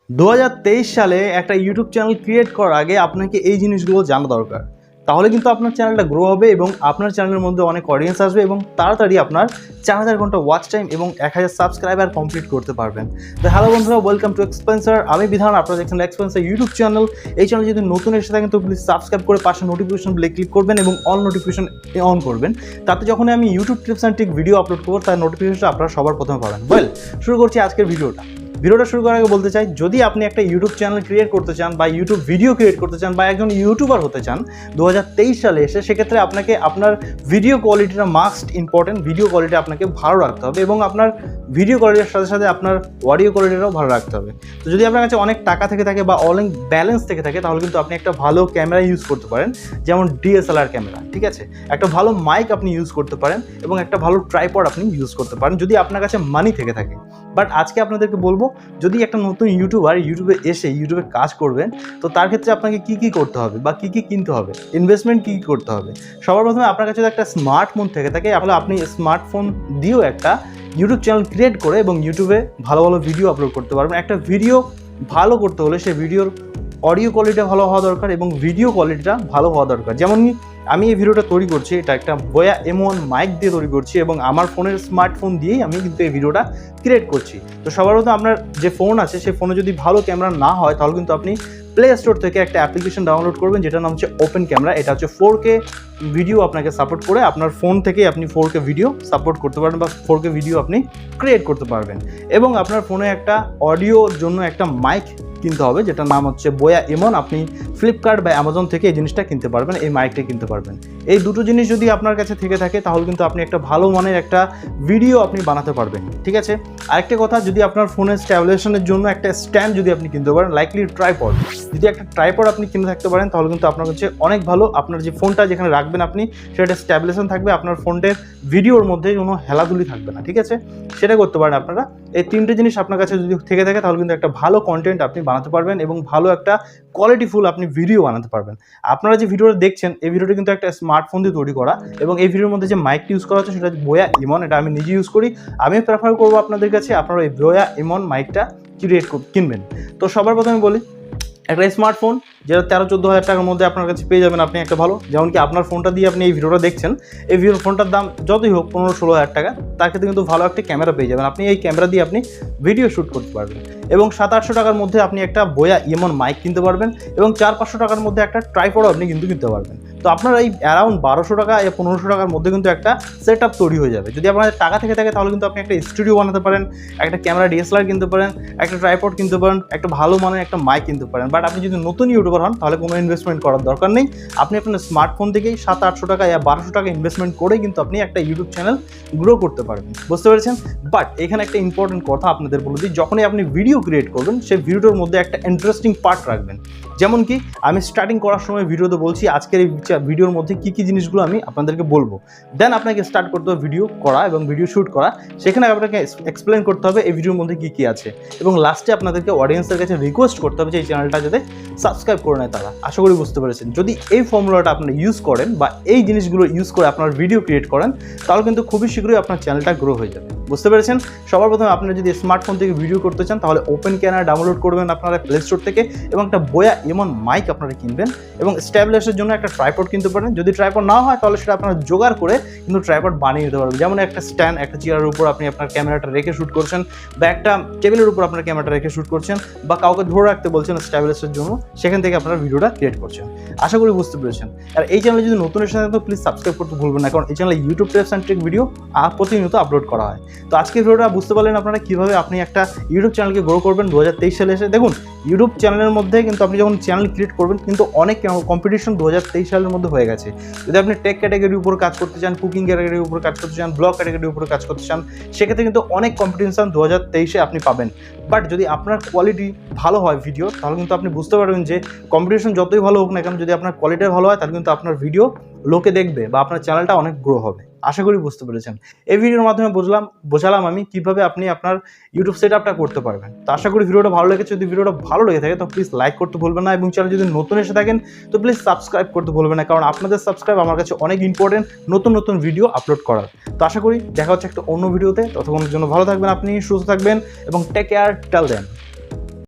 2023 সালে একটা YouTube channel create করার আগে আপনাকে এই জিনিসগুলো জানা দরকার। তাহলে কিন্তু আপনার চ্যানেলটা গ্রো হবে এবং আপনার চ্যানেলের মধ্যে অনেক অডিয়েন্স আসবে এবং তাড়াতাড়ি আপনার 4000 ঘন্টা ওয়াচ টাইম এবং 1000 সাবস্ক্রাইবার কমপ্লিট করতে পারবেন। তো হ্যালো বন্ধুরা, ওয়েলকাম টু এক্সপ্লেন্সার। আমি বিধান, আপনারা দেখছেন এক্সপ্লেন্সার ইউটিউব চ্যানেল। এই চ্যানেল যদি নতুন এসে থাকেন তো প্লিজ সাবস্ক্রাইব করে পাশে নোটিফিকেশন বেলে ক্লিক করবেন এবং অল নোটিফিকেশন অন করবেন। তাতে যখন আমি YouTube tips and trick video upload করবো তার নোটিফিকেশনটা আপনারা সবার প্রথমে পাবেন। শুরু করছি আজকের ভিডিওটা শুরু করার আগে বলতে চাই, যদি আপনি একটা ইউটিউব চ্যানেল ক্রিয়েট করতে চান বা ইউটিউব ভিডিও ক্রিয়েট করতে চান বা একজন ইউটিউবার হতে চান 2023 সালে এসে, সেক্ষেত্রে আপনাকে আপনার ভিডিও কোয়ালিটিটা মাস্ট ইম্পর্টেন্ট। ভিডিও কোয়ালিটি আপনাকে ভালো রাখতে হবে এবং আপনার ভিডিও কোয়ালিটির সাথে সাথে আপনার অডিও কোয়ালিটিটাও ভালো রাখতে হবে। তো যদি আপনার কাছে অনেক টাকা থেকে থাকে বা অনেক ব্যালেন্স থেকে থাকে তাহলে কিন্তু আপনি একটা ভালো ক্যামেরা ইউজ করতে পারেন, যেমন DSLR ক্যামেরা, ঠিক আছে। একটা ভালো মাইক আপনি ইউজ করতে পারেন এবং একটা ভালো ট্রাইপড আপনি ইউজ করতে পারেন যদি আপনার কাছে মানি থেকে থাকে। বাট আজকে আপনাদেরকে বলবো, যদি একটা নতুন ইউটিউবার ইউটিউবে এসে ইউটিউবে কাজ করবেন তো তার ক্ষেত্রে আপনাকে কী করতে হবে বা কী কিনতে হবে, ইনভেস্টমেন্ট কী করতে হবে। সবার প্রথমে আপনার কাছে যদি একটা স্মার্টফোন থেকে থাকে তাহলে আপনি স্মার্টফোন দিয়েও একটা ইউটিউব চ্যানেল ক্রিয়েট করে এবং ইউটিউবে ভালো ভালো ভিডিও আপলোড করতে পারবেন। একটা ভিডিও ভালো করতে হলে সেই ভিডিওর অডিও কোয়ালিটিটা ভালো হওয়া দরকার এবং ভিডিও কোয়ালিটিটা ভালো হওয়া দরকার। যেমন আমি এই ভিডিওটা তৈরি করছি, এটা একটা বোয়া M1 মাইক দিয়ে তৈরি করছি এবং আমার ফোনের স্মার্টফোন দিয়েই আমি কিন্তু এই ভিডিওটা ক্রিয়েট করছি। তো সবার প্রথমে আপনার যে ফোন আছে সেই ফোনে যদি ভালো ক্যামেরা না হয় তাহলে কিন্তু আপনি প্লে স্টোর থেকে একটা অ্যাপ্লিকেশন ডাউনলোড করবেন যেটার নাম হচ্ছে ওপেন ক্যামেরা। এটা হচ্ছে 4K ভিডিও আপনাকে সাপোর্ট করে, আপনার ফোন থেকেই আপনি 4K ভিডিও সাপোর্ট করতে পারবেন বা 4K ভিডিও আপনি ক্রিয়েট করতে পারবেন। এবং আপনার ফোনে একটা অডিওর জন্য একটা মাইক কিনতে হবে যেটার নাম হচ্ছে বোয়া M1। আপনি ফ্লিপকার্ট বা অ্যামাজন থেকে এই জিনিসটা কিনতে পারবেন, এই মাইকটা কিনতে পারবেন। এই দুটো জিনিস যদি আপনার কাছে থেকে থাকে তাহলে কিন্তু আপনি একটা ভালো মানের একটা ভিডিও আপনি বানাতে পারবেন, ঠিক আছে। আরেকটা কথা, যদি আপনার ফোনের স্ট্যাবিলাইজেশনের জন্য একটা স্ট্যান্ড যদি আপনি কিনতে পারেন, লাইকলি ট্রাইপড, যদি একটা ট্রাইপড আপনি কিনে থাকতে পারেন তাহলে কিন্তু আপনার হচ্ছে অনেক ভালো। আপনার যে ফোনটা যেখানে রাখবেন আপনি সেটা স্ট্যাবিলাইজেশন থাকবে, আপনার ফোনটার ভিডিওর মধ্যে কোনো হেলাধুলি থাকবে না, ঠিক আছে। সেটা করতে পারেন আপনারা। এই তিনটে জিনিস আপনার কাছে যদি থেকে থাকে তাহলে কিন্তু একটা ভালো কন্টেন্ট আপনি বানাতে পারবেন এবং ভালো একটা কোয়ালিটিফুল আপনি ভিডিও বানাতে পারবেন। আপনারা যে ভিডিওটা দেখছেন এই ভিডিওটা কিন্তু একটা স্মার্টফোন দিয়ে তৈরি করা এবং এই ভিডিওর মধ্যে যে মাইকটি ইউজ করা হচ্ছে সেটা হচ্ছে বোয়া M1। এটা আমি নিজে ইউজ করি। আমি প্রেফার করবো আপনাদের কাছে আপনারা এই বোয়া M1 মাইকটা কিনবেন। তো সবার প্রথমে বলি, একটা স্মার্টফোন যেটা 13-14 হাজার টাকার মধ্যে আপনার কাছে পেয়ে যাবেন আপনি একটা ভালো। যেমন কি আপনার ফোনটা দিয়ে আপনি এই ভিডিওটা দেখছেন, এই ফোনটার দাম যতই হোক 15-16 হাজার টাকা, তার ক্ষেত্রে কিন্তু ভালো একটা ক্যামেরা পেয়ে যাবেন। আপনি এই ক্যামেরা দিয়ে আপনি ভিডিও শ্যুট করতে পারবেন এবং 700-800 টাকার মধ্যে আপনি একটা বোয়া M1 মাইক কিনতে পারবেন এবং 400-500 টাকার মধ্যে একটা ট্রাইপডও আপনি কিন্তু কিনতে পারবেন। তো আপনার এই অ্যারাউন্ড 1200 টাকা বা 1500 টাকার মধ্যে কিন্তু একটা সেট আপ তৈরি হয়ে যাবে। যদি আপনার টাকা থেকে থাকে তাহলে কিন্তু আপনি একটা স্টুডিও বানাতে পারেন, একটা ক্যামেরা DSLR কিনতে পারেন, একটা ট্রাইপড কিনতে পারেন, একটা ভালো মানের একটা মাইক কিনতে পারেন। বাট আপনি যদি নতুন ইউটিউবার হন তাহলে কোনো ইনভেস্টমেন্ট করার দরকার নেই। আপনি আপনার স্মার্টফোন থেকেই 700-800 টাকা বা 1200 টাকা ইনভেস্টমেন্ট করে কিন্তু আপনি একটা ইউটিউব চ্যানেল গ্রো করতে পারবেন, বুঝতে পেরেছেন। বাট এখানে একটা ইম্পর্টেন্ট কথা আপনাদের বলে দিই, যখনই আপনি ভিডিও ক্রিয়েট করবেন সেই ভিডিওর মধ্যে একটা ইন্টারেস্টিং পার্ট রাখবেন। যেমন কি আমি স্টার্টিং করার সময় ভিডিওতে বলছি আজকের এই ভিডিওর মধ্যে কী জিনিসগুলো আমি আপনাদেরকে বলবো। দেন আপনাকে স্টার্ট করতে হবে ভিডিও করা এবং ভিডিও শ্যুট করা। সেখানে আপনাকে এক্সপ্লেন করতে হবে এই ভিডিওর মধ্যে কী আছে এবং লাস্টে আপনাদেরকে অডিয়েন্সের কাছে রিকোয়েস্ট করতে হবে যে এই চ্যানেলটা যাতে সাবস্ক্রাইব করে নেয় তারা। আশা করি বুঝতে পেরেছেন। যদি এই ফর্মুলাটা আপনারা ইউজ করেন বা এই জিনিসগুলো ইউজ করে আপনার ভিডিও ক্রিয়েট করেন তাহলে কিন্তু খুবই শীঘ্রই আপনার চ্যানেলটা গ্রো হয়ে যাবে, বুঝতে পেরেছেন। সবার প্রথমে আপনারা যদি স্মার্টফোন থেকে ভিডিও করতে চান তাহলে ওপেন ক্যামেরা ডাউনলোড করবেন আপনারা প্লে স্টোর থেকে এবং একটা বোয়া M1 মাইক আপনারা কিনবেন এবং স্ট্যাবিলাইজেশনের জন্য একটা ট্রাইপড কিনতে পারেন। যদি ট্রাইপড না হয় তাহলে সেটা আপনারা জোগাড় করে কিন্তু ট্রাইপড বানিয়ে নিতে পারবেন। যেমন একটা স্ট্যান্ড, একটা চেয়ারের উপর আপনি আপনার ক্যামেরাটা রেখে শ্যুট করছেন বা একটা টেবিলের উপর আপনার ক্যামেরাটা রেখে শ্যুট করছেন বা কাউকে ধরে রাখতে বলছেন স্ট্যাবিলাইজেশনের জন্য, সেখান থেকে আপনারা ভিডিওটা ক্রিয়েট করছেন। আশা করি বুঝতে পেরেছেন। আর এই চ্যানেলে যদি নতুন এসে থাকেন তো প্লিজ সাবস্ক্রাইব করতে ভুলবেন না, কারণ এই চ্যানেলে YouTube tips and trick video প্রতিনিয়ত আপলোড করা হয়। তো আজকের ভিডিওটা বুঝতে পারলেন আপনারা কীভাবে আপনি একটা ইউটিউব চ্যানেলকে গ্রো করবেন 2023 সালে এসে। দেখুন, ইউটিউব চ্যানেলের মধ্যে কিন্তু আপনি যখন চ্যানেল ক্রিয়েট করবেন কিন্তু অনেক কম্পিটিশন 2023 সালের মধ্যে হয়ে গেছে। যদি আপনি টেক ক্যাটাগরির উপর কাজ করতে চান, কুকিং ক্যাটাগরির উপর কাজ করতে চান, ব্লগ ক্যাটাগরির উপর কাজ করতে চান, সেক্ষেত্রে কিন্তু অনেক কম্পিটিশন 2023-এ আপনি পাবেন। বাট যদি আপনার কোয়ালিটি ভালো হয় ভিডিও তাহলে কিন্তু আপনি বুঝতে পারবেন যে কম্পিটিশন যতই ভালো হোক না কেন, যদি আপনার কোয়ালিটি ভালো হয় তাহলে কিন্তু আপনার ভিডিও লোকে দেখবে বা আপনার চ্যানেলটা অনেক গ্রো হবে। আশা করি বুঝতে পেরেছেন। এই ভিডিওর মাধ্যমে বোঝালাম আমি কীভাবে আপনি আপনার ইউটিউব সেট আপটা করতে পারবেন। তো আশা করি ভিডিওটা ভালো লেগেছে। যদি ভিডিওটা ভালো লেগে থাকে তো প্লিজ লাইক করতে ভুলবেন না এবং চ্যানেল যদি নতুন এসে থাকেন তো প্লিজ সাবস্ক্রাইব করতে ভুলবেন না, কারণ আপনাদের সাবস্ক্রাইব আমার কাছে অনেক ইম্পর্টেন্ট নতুন ভিডিও আপলোড করার। তো আশা করি দেখা হচ্ছে একটা অন্য ভিডিওতে। ততক্ষণের জন্য ভালো থাকবেন, আপনি সুস্থ থাকবেন এবং টেক কেয়ার। টেল দেন।